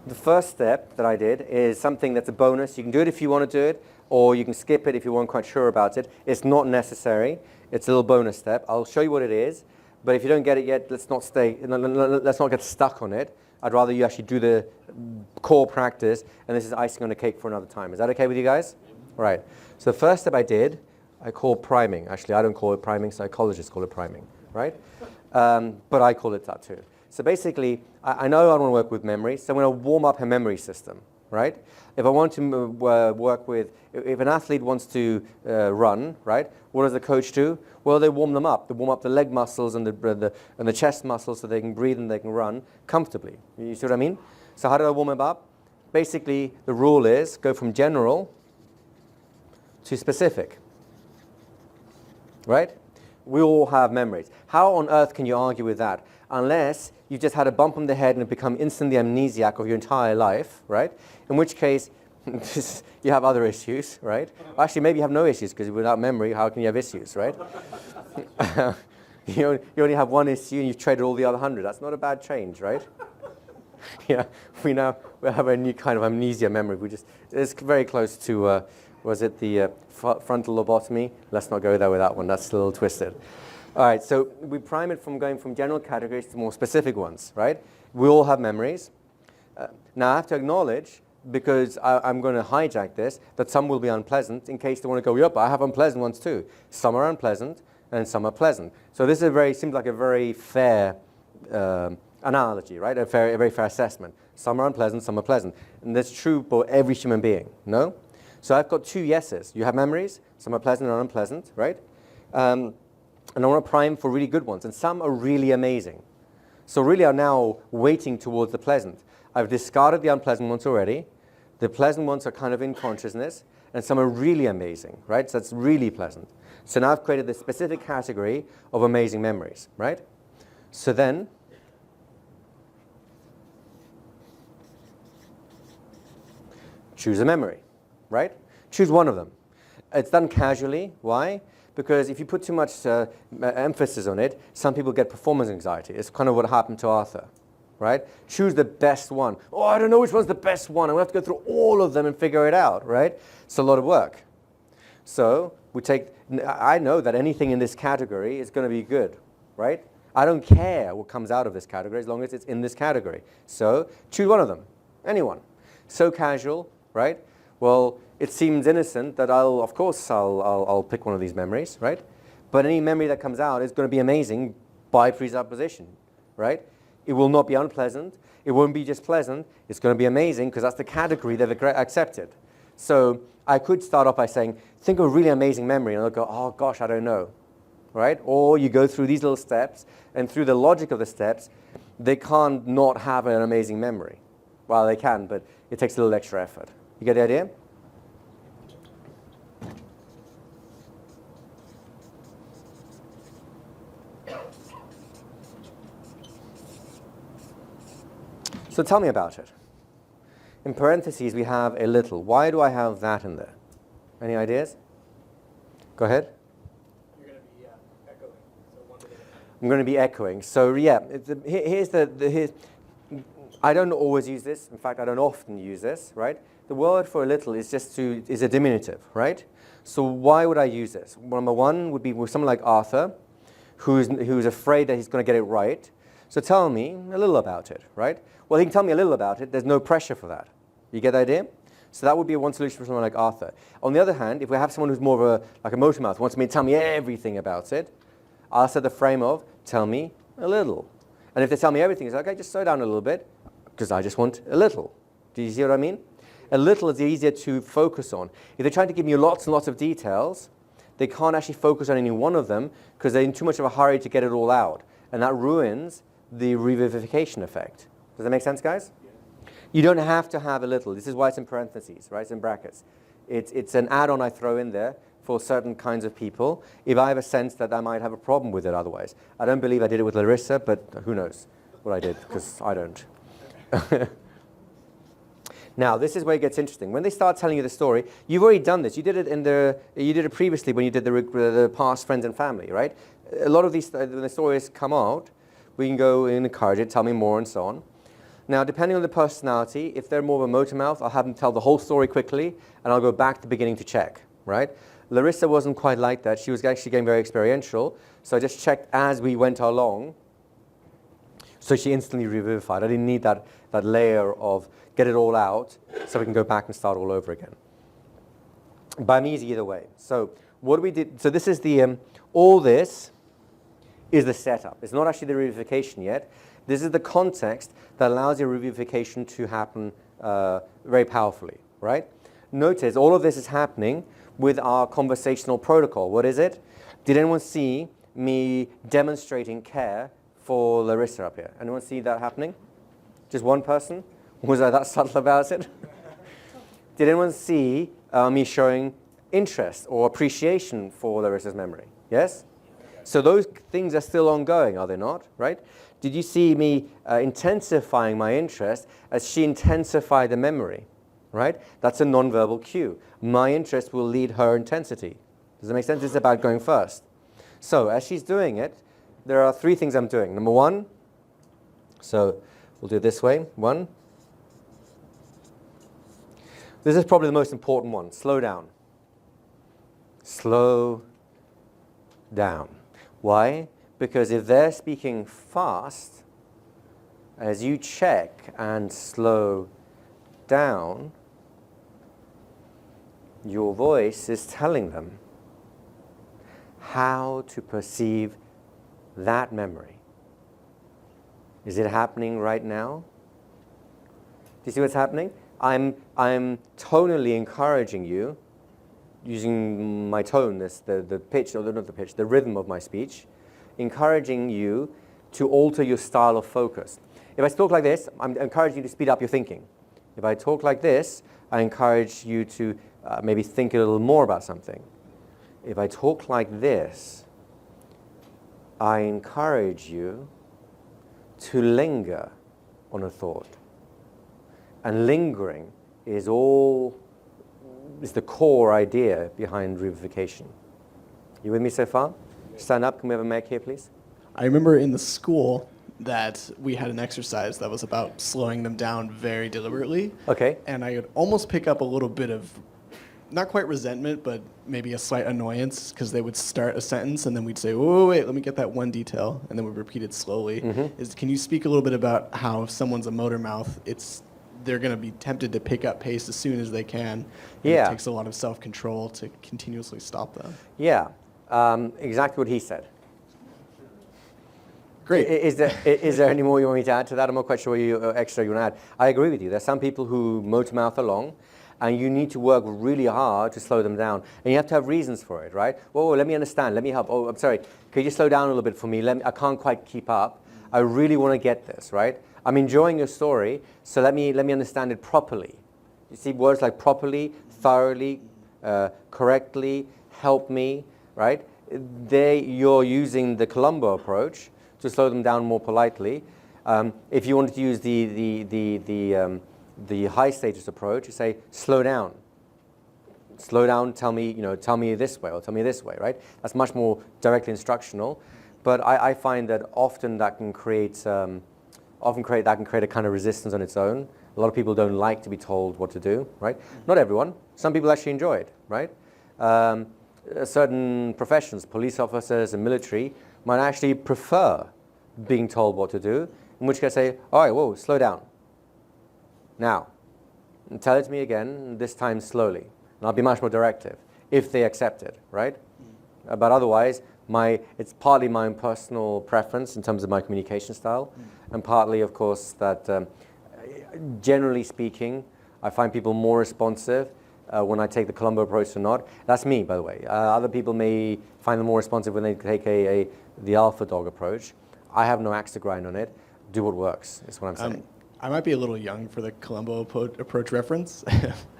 The first step that I did is something that's a bonus. You can do it if you want to do it, or you can skip it if you weren't quite sure about it. It's not necessary. It's a little bonus step. I'll show you what it is, but if you don't get it yet, let's not get stuck on it. I'd rather you actually do the core practice, and this is icing on the cake for another time. Is that okay with you guys? All right. So the first step I call priming. Actually, I don't call it priming. Psychologists call it priming, right? But I call it that too. So basically, I know I want to work with memory, so I'm going to warm up her memory system, right? If I want to work with, if an athlete wants to run, right, what does the coach do? Well, they warm them up. They warm up the leg muscles and the chest muscles so they can breathe and they can run comfortably. You see what I mean? So how do I warm them up? Basically, the rule is go from general to specific, right? We all have memories. How on earth can you argue with that? Unless you've just had a bump on the head and have become instantly amnesiac of your entire life, right? In which case, you have other issues, right? Actually, maybe you have no issues, because without memory, how can you have issues, right? You only have one issue and you've traded all the other 100. That's not a bad change, right? Yeah, we have a new kind of amnesia memory. It's very close to, was it the frontal lobotomy? Let's not go there with that one. That's a little twisted. All right, so we prime it from going from general categories to more specific ones, right? We all have memories. Now I have to acknowledge, because I'm going to hijack this, that some will be unpleasant in case they want to go, yep, I have unpleasant ones too. Some are unpleasant and some are pleasant. So this seems like a very fair analogy, right? A very fair assessment. Some are unpleasant, some are pleasant. And that's true for every human being, no? So I've got two yeses. You have memories, some are pleasant and unpleasant, right? And I want to prime for really good ones. And some are really amazing. So really are now weighting towards the pleasant. I've discarded the unpleasant ones already. The pleasant ones are kind of in consciousness. And some are really amazing, right? So that's really pleasant. So now I've created this specific category of amazing memories, right? So then, choose a memory, right? Choose one of them. It's done casually. Why? Because if you put too much emphasis on it, some people get performance anxiety. It's kind of what happened to Arthur, right? Choose the best one. Oh, I don't know which one's the best one. I'm going to have to go through all of them and figure it out, right? It's a lot of work. So I know that anything in this category is going to be good, right? I don't care what comes out of this category as long as it's in this category. So choose one of them, anyone. So casual, right? Well, it seems innocent that of course I'll pick one of these memories, right? But any memory that comes out is going to be amazing by presupposition, right? It will not be unpleasant. It won't be just pleasant. It's going to be amazing because that's the category they've accepted. So I could start off by saying, think of a really amazing memory, and I'll go, oh gosh, I don't know, right? Or you go through these little steps, and through the logic of the steps, they can't not have an amazing memory. Well, they can, but it takes a little extra effort. You get the idea? So tell me about it. In parentheses, we have a little. Why do I have that in there? Any ideas? Go ahead. You're going to be echoing. So one minute. I'm going to be echoing. So yeah, here's I don't always use this. In fact, I don't often use this, right? The word for a little is is a diminutive, right? So why would I use this? Number one would be with someone like Arthur, who's afraid that he's going to get it right. So tell me a little about it, right? Well, he can tell me a little about it. There's no pressure for that. You get the idea? So that would be one solution for someone like Arthur. On the other hand, if we have someone who's more of like a motor mouth, wants me to tell me everything about it, I'll set the frame of, tell me a little. And if they tell me everything, it's like, okay, just slow down a little bit, because I just want a little. Do you see what I mean? A little is easier to focus on. If they're trying to give me lots and lots of details, they can't actually focus on any one of them, because they're in too much of a hurry to get it all out. And that ruins the revivification effect. Does that make sense, guys? Yeah. You don't have to have a little. This is why it's in parentheses, right? It's in brackets. It's an add-on I throw in there for certain kinds of people if I have a sense that I might have a problem with it otherwise. I don't believe I did it with Larissa, but who knows what I did, because I don't. Now, this is where it gets interesting. When they start telling you the story, you've already done this. You did it previously when you did the past friends and family, right? A lot of these, when the stories come out, we can go and encourage it, tell me more, and so on. Now, depending on the personality, if they're more of a motor mouth, I'll have them tell the whole story quickly, and I'll go back to the beginning to check, right? Larissa wasn't quite like that. She was actually getting very experiential, so I just checked as we went along, so she instantly revivified. I didn't need that layer of get it all out so we can go back and start all over again. But I'm easy either way. So what we did, so this is the, all this is the setup. It's not actually the revivification yet. This is the context that allows your revivification to happen very powerfully, right? Notice all of this is happening with our conversational protocol. What is it? Did anyone see me demonstrating care for Larissa up here? Anyone see that happening? Just one person? Was I that subtle about it? Did anyone see me showing interest or appreciation for Larissa's memory? Yes? So those things are still ongoing, are they not? Right? Did you see me intensifying my interest as she intensified the memory? Right? That's a nonverbal cue. My interest will lead her intensity. Does that make sense? It's about going first. So as she's doing it, there are three things I'm doing. Number one, so we'll do it this way. One. This is probably the most important one. Slow down. Slow down. Why? Because if they're speaking fast, as you check and slow down, your voice is telling them how to perceive that memory. Is it happening right now? Do you see what's happening? I'm tonally encouraging you, using my tone, the pitch, or not the pitch, the rhythm of my speech, encouraging you to alter your style of focus. If I talk like this, I'm encouraging you to speed up your thinking. If I talk like this, I encourage you to maybe think a little more about something. If I talk like this, I encourage you to linger on a thought. And lingering is the core idea behind revivification. You with me so far? Stand up. Can we have a mic here, please? I remember in the school that we had an exercise that was about slowing them down very deliberately. Okay. And I could almost pick up a little bit of, not quite resentment, but maybe a slight annoyance, because they would start a sentence and then we'd say, "Whoa, wait, let me get that one detail," and then we'd repeat it slowly. Mm-hmm. Can you speak a little bit about how if someone's a motor mouth, they're going to be tempted to pick up pace as soon as they can. Yeah. It takes a lot of self-control to continuously stop them. Yeah, exactly what he said. Great. Is there any more you want me to add to that? I'm not quite sure extra you want to add. I agree with you. There's some people who motor mouth along, and you need to work really hard to slow them down. And you have to have reasons for it, right? Whoa, let me understand. Let me help. Oh, I'm sorry. Could you slow down a little bit for me? I can't quite keep up. I really want to get this, right? I'm enjoying your story, so let me understand it properly. You see words like properly, thoroughly, correctly, help me, right? You're using the Colombo approach to slow them down more politely. If you wanted to use the high status approach, you say slow down. Slow down. Tell me this way, or tell me this way, right? That's much more directly instructional. But I find that often that can create a kind of resistance on its own. A lot of people don't like to be told what to do, right? Not everyone. Some people actually enjoy it, right? Certain professions, police officers and military, might actually prefer being told what to do, in which case I say, all right, whoa, slow down. Now, and tell it to me again, this time slowly. And I'll be much more directive, if they accept it, right? But otherwise, it's partly my own personal preference in terms of my communication style, and partly, of course, that generally speaking, I find people more responsive when I take the Colombo approach or not. That's me, by the way. Other people may find them more responsive when they take the alpha dog approach. I have no axe to grind on it. Do what works, is what I'm saying. I might be a little young for the Colombo approach reference.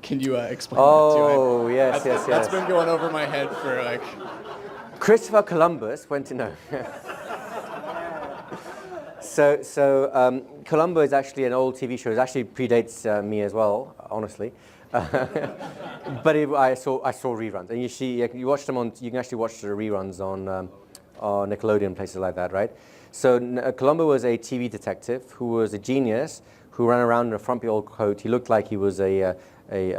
Can you explain that to me? Yes. That's been going over my head for like... Christopher Columbus went to know. So Columbo is actually an old TV show. It actually predates me as well, honestly. But I saw reruns, and you watch them on. You can actually watch the reruns on Nickelodeon, places like that, right? So Columbo was a TV detective who was a genius, who ran around in a frumpy old coat. He looked like he was a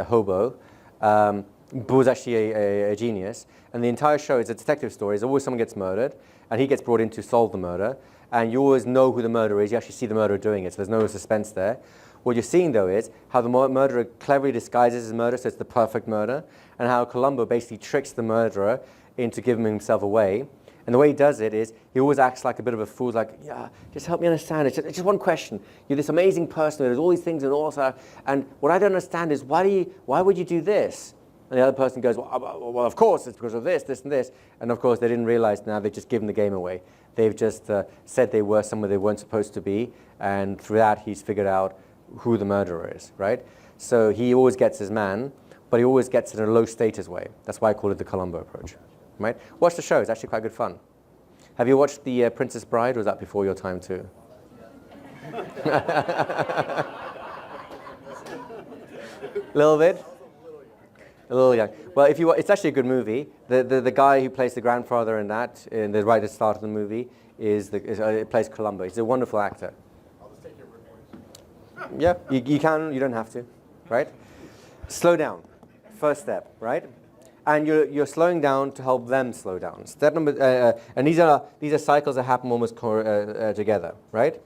hobo, but was actually a genius. And the entire show is a detective story. There's always someone gets murdered, and he gets brought in to solve the murder. And you always know who the murderer is. You actually see the murderer doing it, so there's no suspense there. What you're seeing, though, is how the murderer cleverly disguises his murder, so it's the perfect murder, and how Columbo basically tricks the murderer into giving himself away. And the way he does it is he always acts like a bit of a fool, like, yeah, just help me understand. It's just one question. You're this amazing person who does all these things and all that. And what I don't understand is why would you do this? And the other person goes, well, of course, it's because of this, this, and this. And of course, they didn't realize now they've just given the game away. They've just said they were somewhere they weren't supposed to be. And through that, he's figured out who the murderer is, right? So he always gets his man, but he always gets it in a low status way. That's why I call it the Columbo approach, right? Watch the show. It's actually quite good fun. Have you watched The Princess Bride, or was that before your time too? A little bit? A little young. Well, if you, it's actually a good movie. The guy who plays the grandfather in that, in the right at the start of the movie, plays Columbo. He's a wonderful actor. I'll just take your word for it. Yeah, you can, you don't have to, right? Slow down, first step, right? And you're slowing down to help them slow down. Step number, and these are cycles that happen almost together, right?